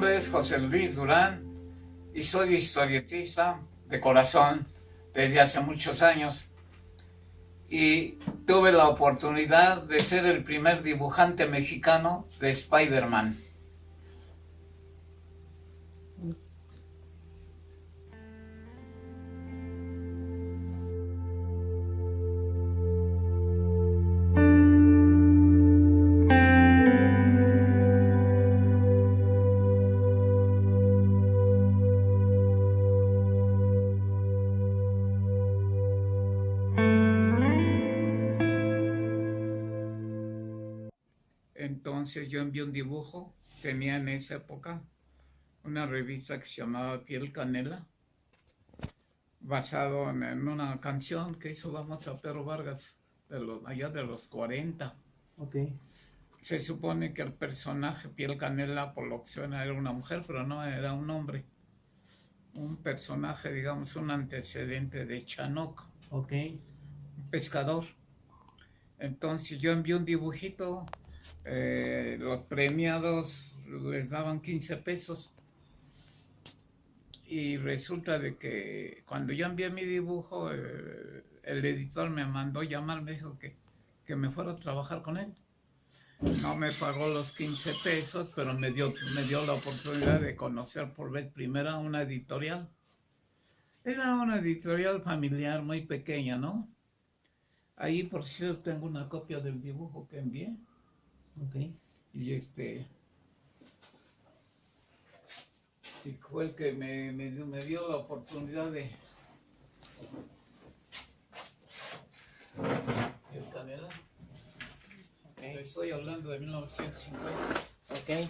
nombre es José Luis Durán y soy historietista de corazón desde hace muchos años. Y tuve la oportunidad de ser el primer dibujante mexicano de Spider-Man. Entonces yo envié un dibujo, tenía en esa época una revista que se llamaba Piel Canela, basado en una canción que hizo Vamos a Pedro Vargas, allá de los 40. Okay. Se supone que el personaje Piel Canela, por lo que suena, era una mujer, pero no, era un hombre. Un personaje, digamos, un antecedente de Chanoc. Okay. Un pescador. Entonces yo envié un dibujito, los premiados les daban 15 pesos. Y resulta de que cuando yo envié mi dibujo, el editor me mandó llamar, me dijo que me fuera a trabajar con él. No me pagó los 15 pesos, pero me dio la oportunidad de conocer por vez primera una editorial. Era una editorial familiar muy pequeña, ¿no? Ahí, por cierto, tengo una copia del dibujo que envié. Okay. Y y fue el que me dio la oportunidad de... El Canela. Okay. Estoy hablando de 1950. Okay.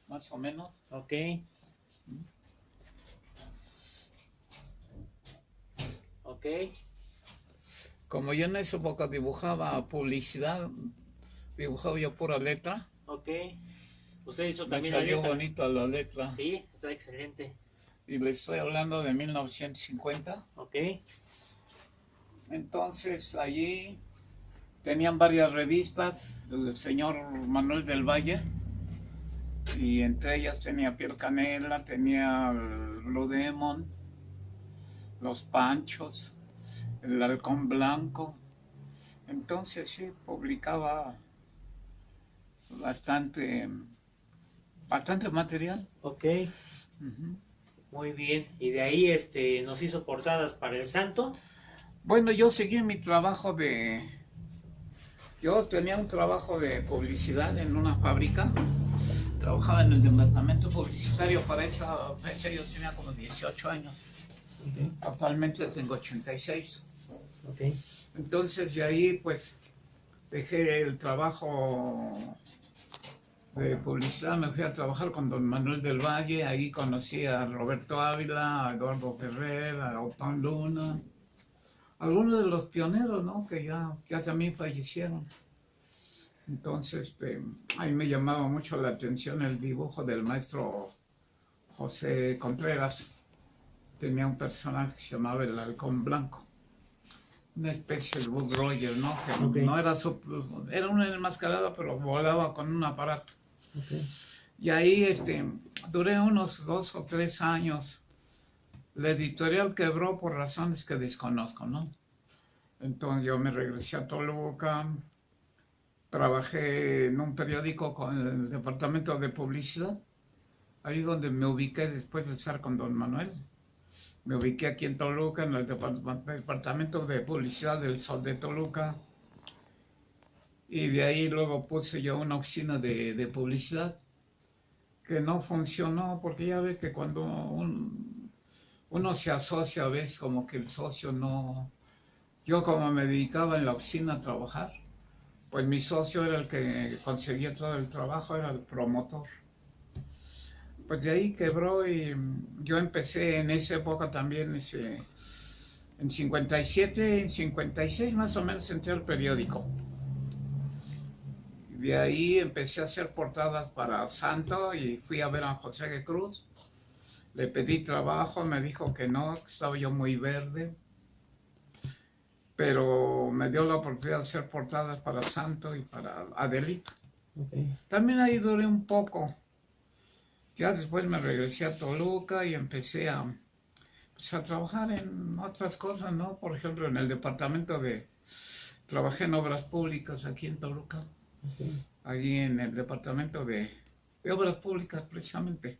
Más o menos. Okay. Okay. Como yo en esa época dibujaba publicidad, dibujaba yo pura letra. Okay. Usted hizo Me también la salió letra. bonita la letra. Sí, está excelente. Y le estoy hablando de 1950. Okay. Entonces allí tenían varias revistas, el señor Manuel del Valle, y entre ellas tenía Piel Canela, tenía el Blue Demon, Los Panchos, el Halcón Blanco. Entonces sí, publicaba bastante material. Okay. Muy bien. Y de ahí nos hizo portadas para el Santo. Bueno, yo seguí mi trabajo Yo tenía un trabajo de publicidad en una fábrica. Trabajaba en el departamento publicitario. Para esa fecha yo tenía como 18 años. Okay. Actualmente tengo 86. Okay. Entonces de ahí pues dejé el trabajo de publicidad, me fui a trabajar con don Manuel del Valle. Ahí conocí a Roberto Ávila, a Eduardo Ferrer, a Otón Luna, algunos de los pioneros, ¿no? Que ya también fallecieron. Entonces ahí me llamaba mucho la atención el dibujo del maestro José Contreras. Tenía un personaje que se llamaba el Halcón Blanco, una especie de Buck Rogers, ¿no? Que Okay. no era era un enmascarado, pero volaba con un aparato. Okay. Y ahí duré unos 2 o 3 años. La editorial quebró por razones que desconozco, ¿no? Entonces yo me regresé a Toluca, trabajé en un periódico con el departamento de publicidad, ahí donde me ubiqué después de estar con don Manuel. Me ubiqué aquí en Toluca, en el departamento de publicidad del Sol de Toluca, y de ahí luego puse yo una oficina de publicidad que no funcionó, porque ya ve que cuando uno se asocia a veces como que el socio no... Yo como me dedicaba en la oficina a trabajar, pues mi socio era el que conseguía todo el trabajo, era el promotor. Pues de ahí quebró y yo empecé en esa época también, en 57, en 56 más o menos entré al periódico. De ahí empecé a hacer portadas para Santo y fui a ver a José de Cruz. Le pedí trabajo, me dijo que no, que estaba yo muy verde. Pero me dio la oportunidad de hacer portadas para Santo y para Adelita. Okay. También ahí duré un poco. Ya después me regresé a Toluca y empecé pues, a trabajar en otras cosas, ¿no? Por ejemplo, en el departamento trabajé en obras públicas aquí en Toluca, allí en el departamento de obras públicas precisamente,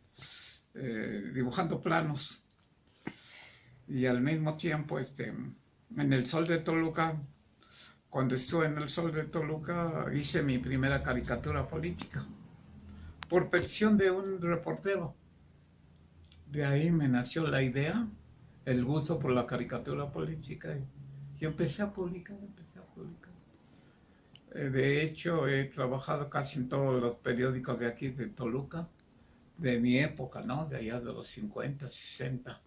dibujando planos. Y al mismo tiempo, en el Sol de Toluca, cuando estuve en el Sol de Toluca, hice mi primera caricatura política, por petición de un reportero. De ahí me nació la idea, el gusto por la caricatura política, y empecé a publicar. De hecho, he trabajado casi en todos los periódicos de aquí, de Toluca, de mi época, ¿no? De allá de los 50, 60.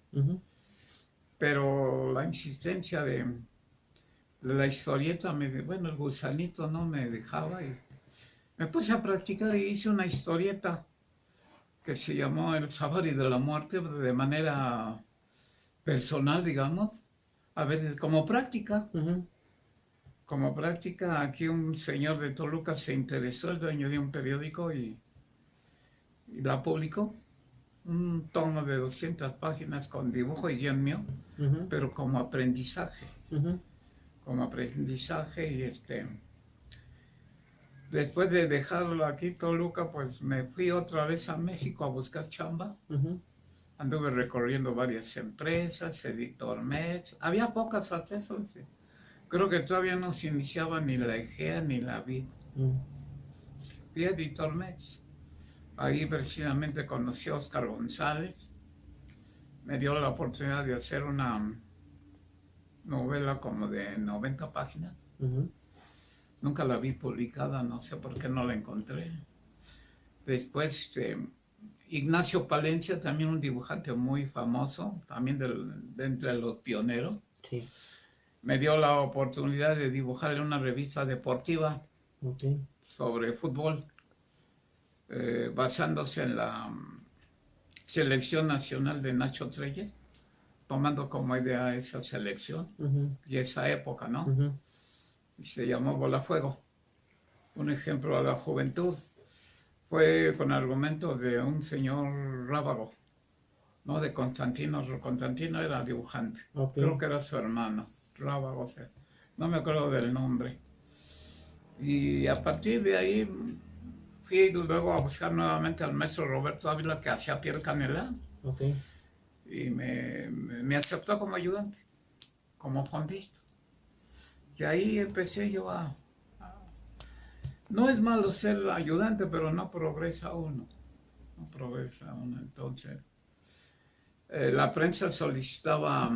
Pero la insistencia de la historieta, bueno, el gusanito no me dejaba y me puse a practicar y hice una historieta que se llamó El Safari de la Muerte de manera personal, digamos. A ver, como práctica. Como práctica, aquí un señor de Toluca se interesó, el dueño de un periódico, y la publicó. Un tomo de 200 páginas con dibujo y guión mío, pero como aprendizaje. Como aprendizaje y después de dejarlo aquí Toluca, pues me fui otra vez a México a buscar chamba. Anduve recorriendo varias empresas, Editor Mex. Había pocas accesos. Creo que todavía no se iniciaba ni la Egea ni la Vid. Fui a Editor Mex. Ahí precisamente conocí a Oscar González. Me dio la oportunidad de hacer una novela como de 90 páginas. Nunca la vi publicada, no sé por qué no la encontré. Después, Ignacio Palencia, también un dibujante muy famoso, también de entre los pioneros. Sí. Me dio la oportunidad de dibujar en una revista deportiva sobre fútbol, basándose en la selección nacional de Nacho Treyes, tomando como idea esa selección y esa época, ¿no? Y se llamó Bolafuego, un ejemplo a la juventud. Fue con argumentos de un señor Rábago, ¿no? De Constantino. Constantino era dibujante, creo que era su hermano, Rábago, no me acuerdo del nombre. Y a partir de ahí fui luego a buscar nuevamente al maestro Roberto Ávila, que hacía piel canela. Y me aceptó como ayudante, como fondista. Y ahí empecé yo No es malo ser ayudante, pero no progresa uno. No progresa uno. Entonces, la prensa solicitaba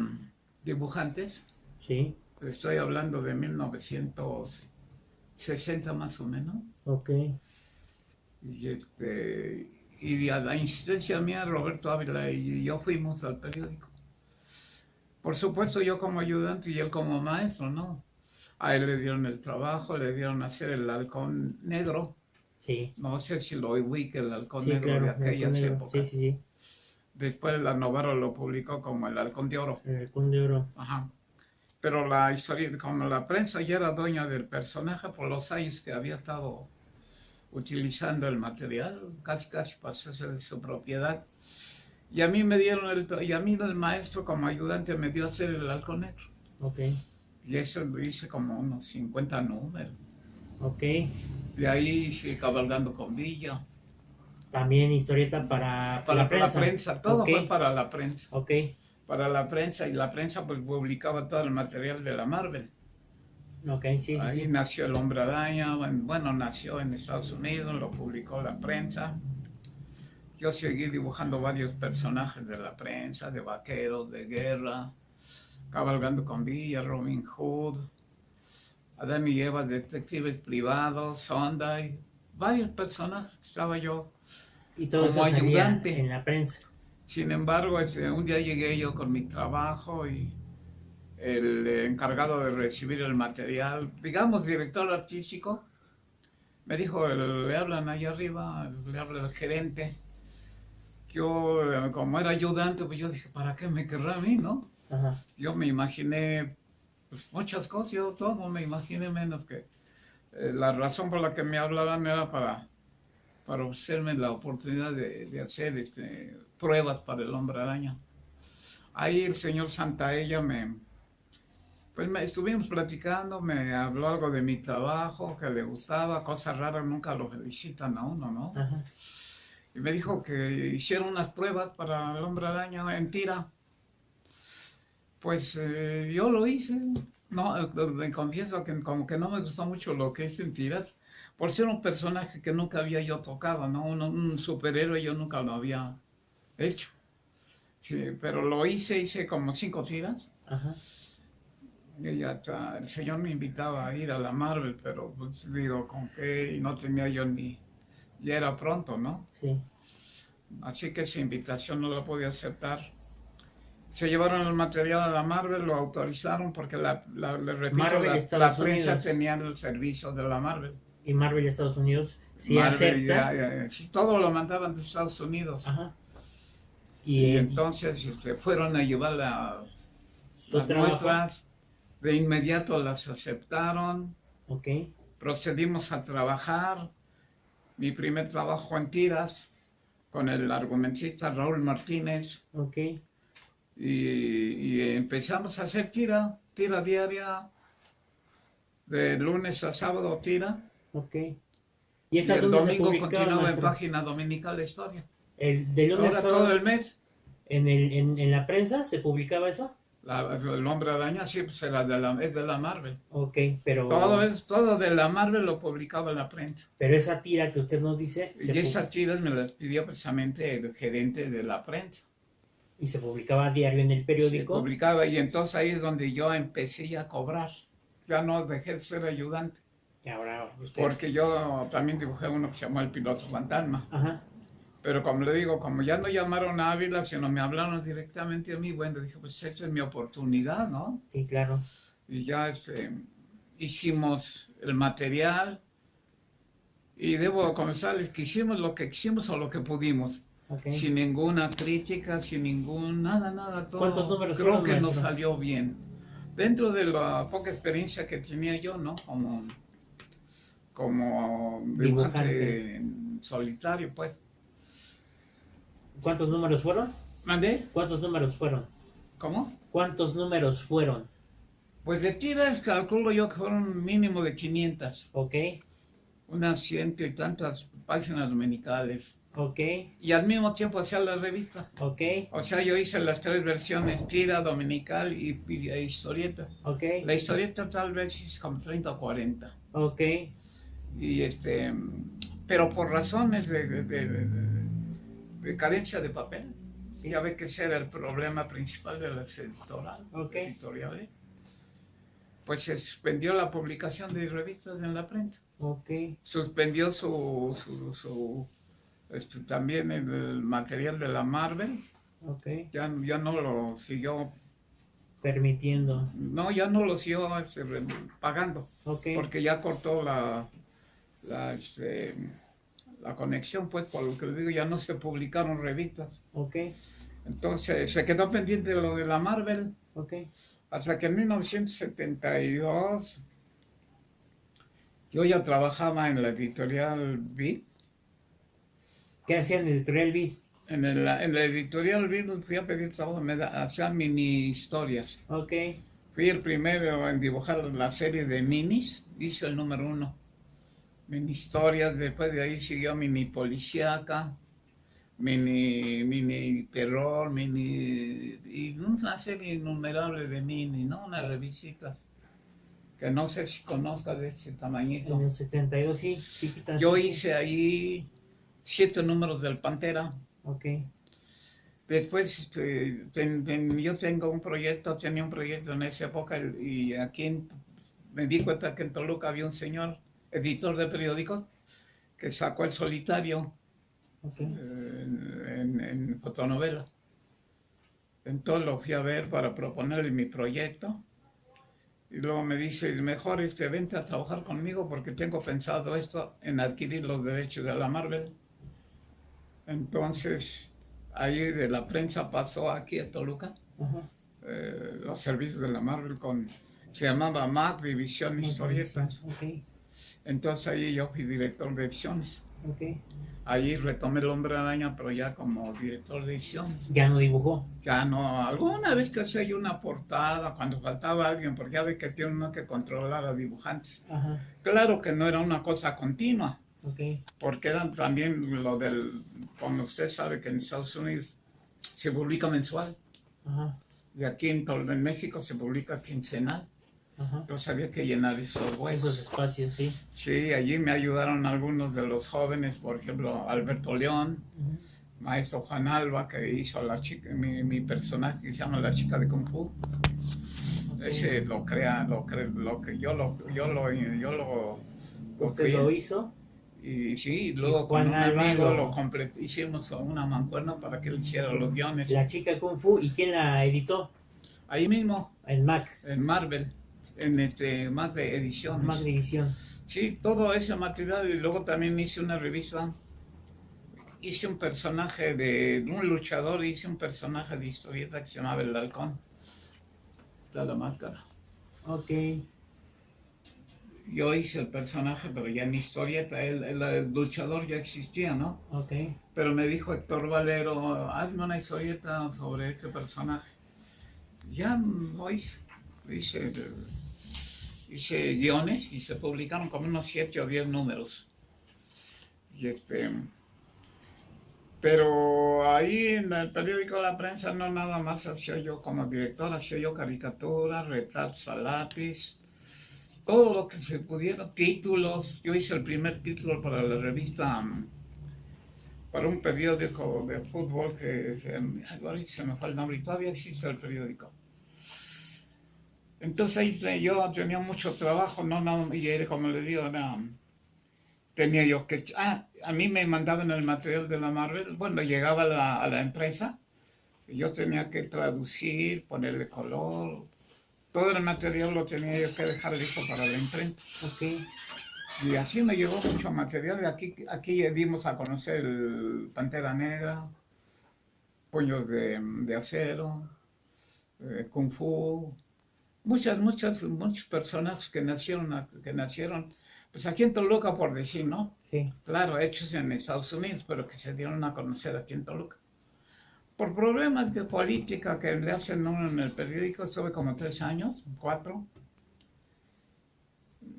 dibujantes. Sí. Estoy hablando de 1960 más o menos. Y a la insistencia mía, Roberto Ávila y yo fuimos al periódico. Por supuesto, yo como ayudante y él como maestro, ¿no? A él le dieron el trabajo, le dieron a hacer el halcón negro. Sí. No sé si lo ubica, el halcón negro, claro, de aquellas épocas. Sí. Después la Novaro lo publicó como el halcón de oro. El halcón de oro. Ajá. Pero la historia, como la prensa ya era dueña del personaje por los años que había estado utilizando el material, casi pasó a ser de su propiedad. Y a mí el maestro como ayudante me dio a hacer el halcón negro. Y eso lo hice como unos 50 números. De ahí hice Cabalgando con Villa. También historieta para la prensa. Todo fue para la prensa. Para la prensa, y la prensa pues publicaba todo el material de la Marvel. Ahí nació el Hombre Araña, bueno, nació en Estados Unidos, lo publicó la prensa. Yo seguí dibujando varios personajes de la prensa, de vaqueros, de guerra, Cabalgando con Villa, Robin Hood, Adán y Eva, detectives privados, Sunday, varios personajes estaba yo y todo como eso ayudante en la prensa. Sin embargo, un día llegué yo con mi trabajo y el encargado de recibir el material, digamos director artístico, me dijo, le hablan allá arriba, le habla el gerente. Yo, como era ayudante, pues yo dije, ¿para qué me querrá a mí, no? Yo me imaginé pues, muchas cosas, yo todo me imaginé menos que la razón por la que me hablaban era para para ofrecerme la oportunidad de hacer pruebas para el Hombre Araña. Ahí el señor Santaella estuvimos platicando, me habló algo de mi trabajo, que le gustaba, cosas raras, nunca lo felicitan a uno, ¿no? Ajá. Y me dijo que hicieron unas pruebas para el Hombre Araña en tira. Pues yo lo hice. No, me confieso que como que no me gustó mucho lo que hice en tiras, por ser un personaje que nunca había yo tocado, ¿no? Un superhéroe yo nunca lo había hecho. Sí, pero lo hice como 5 tiras. Ajá. Y el señor me invitaba a ir a la Marvel, pero pues digo, ¿con qué? Y no tenía yo ya era pronto, ¿no? Sí. Así que esa invitación no la podía aceptar. Se llevaron el material a la Marvel, lo autorizaron porque le repito, Marvel, la prensa Unidos. tenía el servicio de la Marvel. Y Marvel Estados Unidos sí Marvel acepta. Sí, todo lo mandaban de Estados Unidos. Ajá. Y entonces fueron a llevar las muestras. De inmediato las aceptaron. Ok. Procedimos a trabajar. Mi primer trabajo en tiras con el argumentista Raúl Martínez. Ok. Y empezamos a hacer tira diaria, de lunes a sábado tira. Ok. Y el domingo continuaba en página dominical de historia. De lunes ahora todo el mes. ¿En la prensa se publicaba eso? El Hombre Araña sí, pues es de la Marvel. Ok, pero... Todo de la Marvel lo publicaba en la prensa. Pero esa tira que usted nos dice... Y esas tiras me las pidió precisamente el gerente de la prensa. ¿Y se publicaba a diario en el periódico? Se publicaba, y entonces ahí es donde yo empecé a cobrar. Ya no dejé de ser ayudante. Y ahora usted... Porque yo también dibujé uno que se llamó El Piloto Fantasma. Ajá. Pero como le digo, como ya no llamaron a Ávila, sino me hablaron directamente a mí, bueno, dije, pues esa es mi oportunidad, ¿no? Sí, claro. Y ya hicimos el material, y debo confesarles que hicimos lo que quisimos o lo que pudimos. Okay. Sin ninguna crítica, sin nada, todo. ¿Cuántos números Creo que maestro? nos salió bien. Dentro de la poca experiencia que tenía yo, ¿no? Como dibujante en solitario, pues. ¿Cuántos números fueron? ¿Mandé? ¿Cuántos números fueron? ¿Cómo? ¿Cuántos números fueron? Pues de tiras calculo yo que fueron un mínimo de 500. Ok. Unas 100 y tantas páginas dominicales. Ok. Y al mismo tiempo hacía la revista. Ok. O sea, yo hice las 3 versiones, tira, dominical y historieta. Ok. La historieta tal vez es como 30 o 40. Ok. Y pero por razones de carencia de papel. Sí. Ya ve que ese era el problema principal de las editoriales. Pues se suspendió la publicación de revistas en la prensa. Ok. Suspendió también el material de la Marvel. Ok. Ya no lo siguió permitiendo. No, ya no lo siguió pagando. Ok. Porque ya cortó la conexión, pues, por lo que les digo, ya no se publicaron revistas. Ok. Entonces se quedó pendiente de lo de la Marvel. Ok. Hasta que en 1972 yo ya trabajaba en la editorial Vid. ¿Qué hacían en editorial Vid? En la editorial Vid fui a pedir trabajo, hacían mini historias. Ok. Fui el primero en dibujar la serie de minis, hice el número 1. Mini historias, después de ahí siguió mini policíaca, mini terror, y una serie innumerable de mini, ¿no? Unas revisitas que no sé si conozcas de este tamañito. En el 72 sí, chiquitas. Yo hice ahí 7 números del Pantera. Ok. Después yo tenía un proyecto en esa época, y aquí me di cuenta que en Toluca había un señor editor de periódicos que sacó El Solitario. Okay. En fotonovela. Entonces lo fui a ver para proponerle mi proyecto, y luego me dice, mejor vente a trabajar conmigo porque tengo pensado esto en adquirir los derechos de la Marvel. Entonces ahí de la prensa pasó aquí a Toluca. Los servicios de la Marvel se llamaba MAC, División Historietas. Okay. Entonces ahí yo fui director de ediciones. Ok. Ahí retomé el Hombre Araña, pero ya como director de edición. Ya no dibujó. Ya no, alguna vez que hacía yo una portada cuando faltaba alguien, porque ya ve que tiene uno que controlar a dibujantes. Ajá. Claro que no era una cosa continua, Ok. porque eran también lo del, como usted sabe que en Estados Unidos se publica mensual, Ajá. y aquí en México se publica quincenal. Ajá. Entonces había que llenar esos Esos huecos. espacios, sí. Sí, allí me ayudaron algunos de los jóvenes, por ejemplo, Alberto León, Ujú. maestro Juan Alba, que hizo la chica, mi personaje que se llama La Chica de Kung Fu. Ok. Ese lo que yo lo ¿Usted creé. lo hizo? Y sí, luego Juan con un Alba amigo lo- hicimos una mancuerna para que él hiciera los guiones. La chica Kung Fu. ¿Y quién la editó? Ahí mismo, El Mac. en Marvel, en más de ediciones. Mac División. Sí, todo ese material. Y luego también hice una revista. Hice un personaje de un luchador, hice un personaje de historieta que se llamaba El Halcón. Está la máscara. Ok. Yo hice el personaje, pero ya en historieta, el luchador ya existía, ¿no? Ok. Pero me dijo Héctor Valero, hazme una historieta sobre este personaje. Ya lo hice. Hice guiones y se publicaron como unos 7 o 10 números. Y pero ahí en el periódico La Prensa no nada más hacía yo como director, hacía yo caricaturas, retratos a lápiz, todo lo que se pudiera, títulos. Yo hice el primer título para la revista, para un periódico de fútbol ahorita se me fue el nombre y todavía existe el periódico. Entonces ahí yo tenía mucho trabajo, no nada, y como le digo, tenía yo que... a mí me mandaban el material de la Marvel, bueno, llegaba a la empresa, y yo tenía que traducir, ponerle color, todo el material lo tenía yo que dejar listo para la imprenta. Ok. Y así me llegó mucho material, y aquí dimos a conocer el Pantera Negra, Puños de Acero, Kung Fu, muchos personajes que nacieron, pues aquí en Toluca, por decir, ¿no? Sí. Claro, hechos en Estados Unidos, pero que se dieron a conocer aquí en Toluca. Por problemas de política que le hacen uno en el periódico, estuve como 3 años, 4.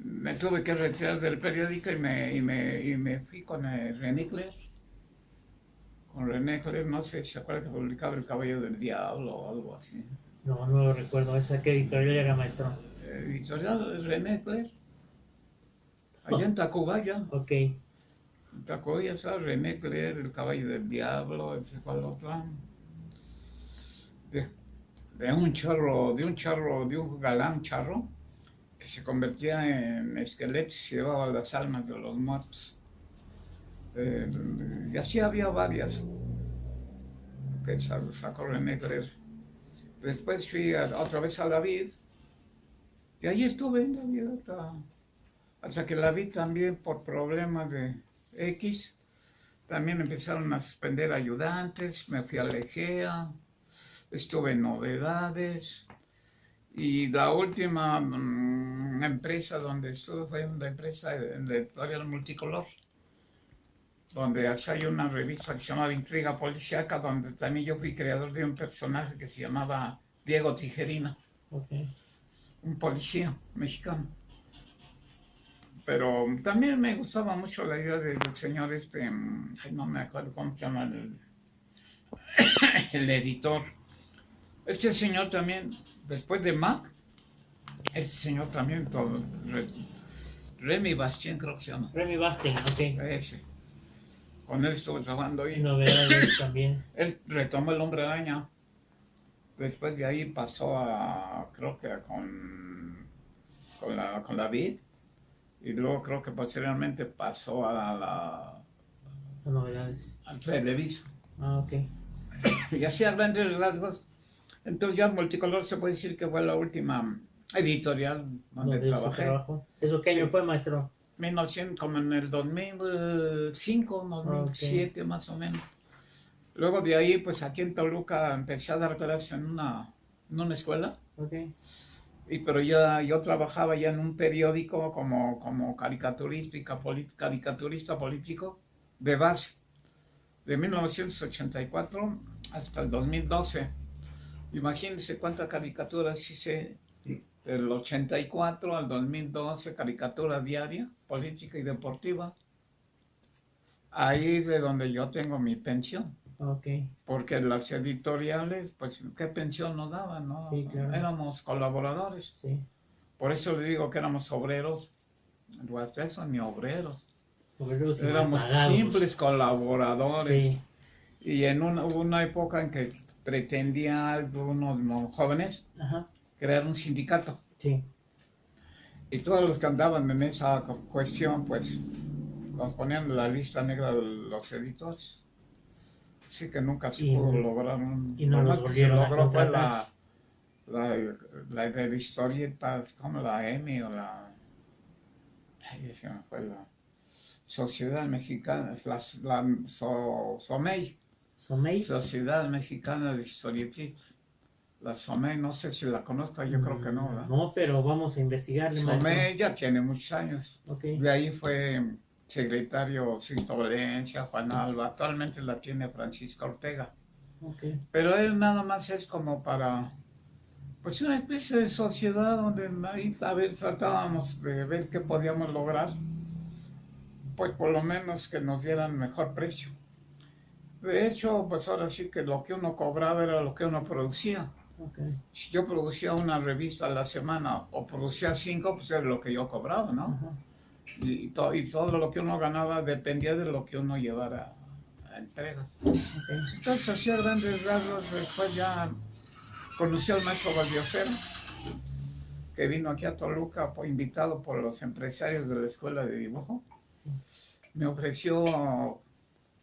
Me tuve que retirar del periódico y me fui con René Clair. Con René Clair, no sé si se acuerda que publicaba El Cabello del Diablo o algo así. No, no lo recuerdo. ¿Esa qué editorial era, maestro? Editorial René Clair. Allá en Tacubaya. Ok. En Tacubaya está René Clair, El Caballo del Diablo, ¿cuál otra? De un galán charro, que se convertía en esqueleto y se llevaba las almas de los muertos. Y así había varias que sacó René Clair. Después fui otra vez a David, y ahí estuve en David hasta que la vi también por problemas de X. También empezaron a suspender ayudantes, me fui a la Egea, estuve en Novedades, y la última empresa donde estuve fue una empresa en la editorial Multicolor, donde hacía una revista que se llamaba Intriga Policíaca, donde también yo fui creador de un personaje que se llamaba Diego Tijerina, Ok. un policía mexicano. Pero también me gustaba mucho la idea del señor no me acuerdo cómo se llama el editor. Este señor también, después de Mac, este señor también, Remy Bastien creo que se llama. Remy Bastien, ok. Ese. Con él estuve trabajando ahí. Novedades también. Él retomó El Hombre Araña. Después de ahí pasó creo que con la Vid. Y luego creo que posteriormente pasó Novedades. al Televisa. Ah, ok. Y así a grandes rasgos. Entonces ya Multicolor se puede decir que fue la última editorial donde trabajé. ¿Eso qué año Sí. fue, maestro? 1900, como en el 2005, 2007 más o menos. Luego de ahí, pues aquí en Toluca empecé a dar clases en una escuela. Ok. Pero yo trabajaba ya en un periódico como caricaturista político. de base, de 1984 hasta el 2012. Imagínense cuántas caricaturas hice del 84 al 2012, caricatura diaria, política y deportiva. Ahí de donde yo tengo mi pensión. Ok. Porque las editoriales, pues, ¿qué pensión nos daban, no? Sí, claro. Éramos colaboradores. Sí. Por eso le digo que éramos obreros. En lugar de eso, ni obreros. Obreros y Éramos mal pagados. simples colaboradores. Sí. Y en hubo una época en que pretendía algunos jóvenes Ajá. crear un sindicato. Sí. Y todos los que andaban en esa cuestión, pues, nos ponían en la lista negra de los editores. Así que nunca se pudo lograr y no lo los más que volvieron se a logró fue contratar. la de historietas, como la EMI o la... Ay, se me fue la Sociedad Mexicana, SOMEI. ¿Somey? Sociedad Mexicana de Historietistas. La SOMEI, no sé si la conozco, yo creo que no, ¿verdad? No, pero vamos a investigarle, maestro. SOMEI ya tiene muchos años. Ok. De ahí fue secretario Sin Tolerancia, Juan Alba, actualmente la tiene Francisco Ortega. Ok. Pero él nada más es como para, pues una especie de sociedad donde ahí, a ver, tratábamos de ver qué podíamos lograr, pues por lo menos que nos dieran mejor precio. De hecho, pues ahora sí que lo que uno cobraba era lo que uno producía. Okay. Si yo producía una revista a la semana o producía 5, pues era lo que yo cobraba, ¿no? Ajá. Y todo lo que uno ganaba dependía de lo que uno llevara a entregas. Okay. Entonces hacía grandes rasgos. Después ya conocí al maestro Valdiosera, que vino aquí a Toluca invitado por los empresarios de la escuela de dibujo. Me ofreció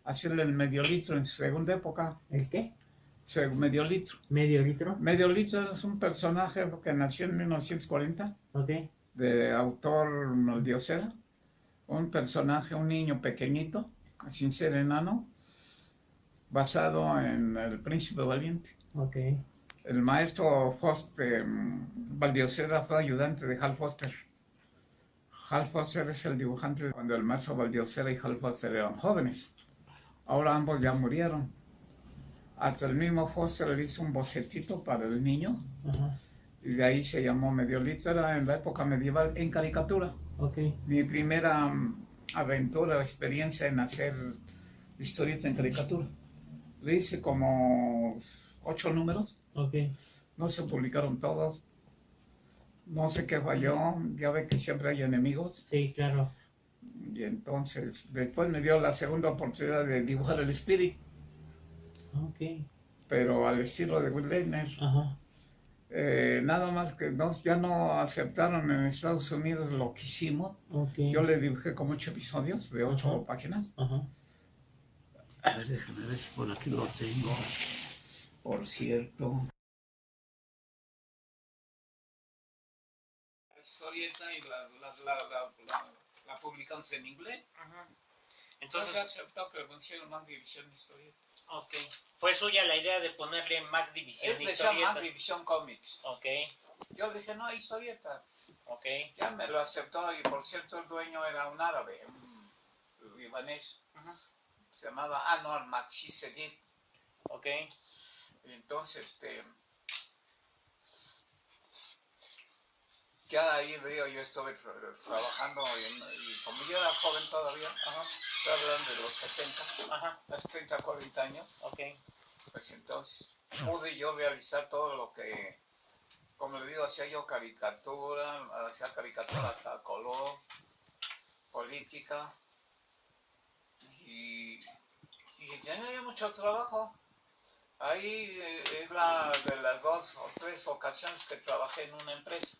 hacerle el medio litro en su segunda época. ¿El qué? Medio litro. ¿Medio litro? Medio litro es un personaje que nació en 1940, Ok. de autor Valdiosera. Un personaje, un niño pequeñito, sin ser enano, basado en El Príncipe Valiente. Ok. El maestro Valdiosera fue ayudante de Hal Foster. Hal Foster es el dibujante cuando el maestro Valdiosera y Hal Foster eran jóvenes. Ahora ambos ya murieron. Hasta el mismo Foster le hizo un bocetito para el niño. Ajá. Y de ahí se llamó Medio Litro. Era en la época medieval en caricatura. Ok. Mi primera aventura o experiencia en hacer historieta en caricatura. Le hice como 8 números. Ok. No se publicaron todos. No sé qué falló. Ya ve que siempre hay enemigos. Sí, claro. Y entonces, después me dio la segunda oportunidad de dibujar el Spirit. Ok. Pero al estilo de Will Eisner. Ajá. Nada más que ya no aceptaron en Estados Unidos lo que hicimos. Okay. Yo le dibujé como 8 episodios de 8 Ajá. páginas. Ajá. A ver, déjame ver si por aquí lo tengo. Por cierto. La historieta y la publicamos en inglés. Ajá. Entonces aceptó que le pusieron más división de historieta. Ok. Fue suya la idea de ponerle Mac División Él decía más división Comics. Ok. Yo le dije, no, hay historietas. Ok. Ya me lo aceptó y por cierto el dueño era un árabe, un libanés. Ajá. Se llamaba Anwar Makshi Seguid. Ok. Y entonces, ya ahí yo estuve trabajando y como yo era joven todavía, estoy hablando de los 70, Ajá. hace 30, 40 años, Ok. pues entonces pude yo realizar todo lo que, como le digo, hacía yo caricatura a color, política, y tenía mucho trabajo. Ahí es de las 2 o 3 ocasiones que trabajé en una empresa.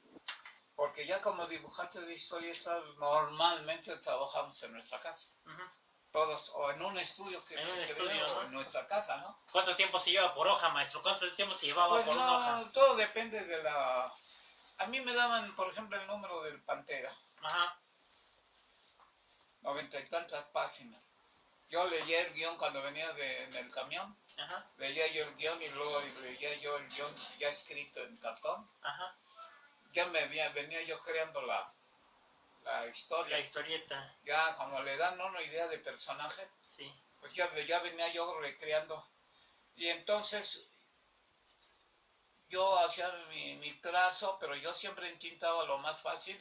Porque ya como dibujante de historietas normalmente trabajamos en nuestra casa. Ajá. Todos, o en un estudio que en se un crea, estudio, o ¿no? en nuestra casa, ¿no? ¿Cuánto tiempo se lleva por hoja, maestro? ¿Cuánto tiempo se llevaba Pues por una hoja? todo depende de la... A mí me daban, por ejemplo, el número del Pantera, Ajá. 90 y tantas páginas. Yo leía el guión cuando venía en el camión, Ajá. leía yo el guión y luego leía yo el guión ya escrito en cartón. Ajá. Ya venía yo creando la historia. La historieta, Ya como le dan una idea de personaje, sí. pues ya venía yo recreando. Y entonces yo hacía mi trazo, pero yo siempre intentaba lo más fácil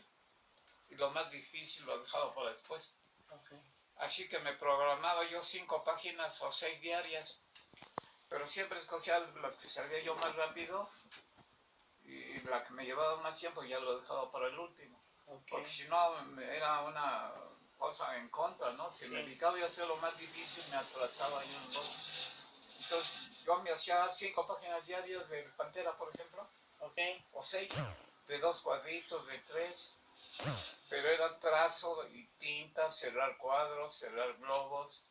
y lo más difícil lo dejaba para después. Okay. Así que me programaba yo 5 páginas o 6 diarias, pero siempre escogía las que salía yo más rápido y la que me llevaba más tiempo ya lo dejaba para el último. Okay. Porque si no era una cosa en contra, ¿no? Si me dedicaba yo a hacer lo más difícil me atrasaba yo un poco. Entonces yo me hacía 5 páginas diarias de Pantera, por ejemplo, Okay. o 6, de 2 cuadritos, de 3, pero era trazo y tinta, cerrar cuadros, cerrar globos,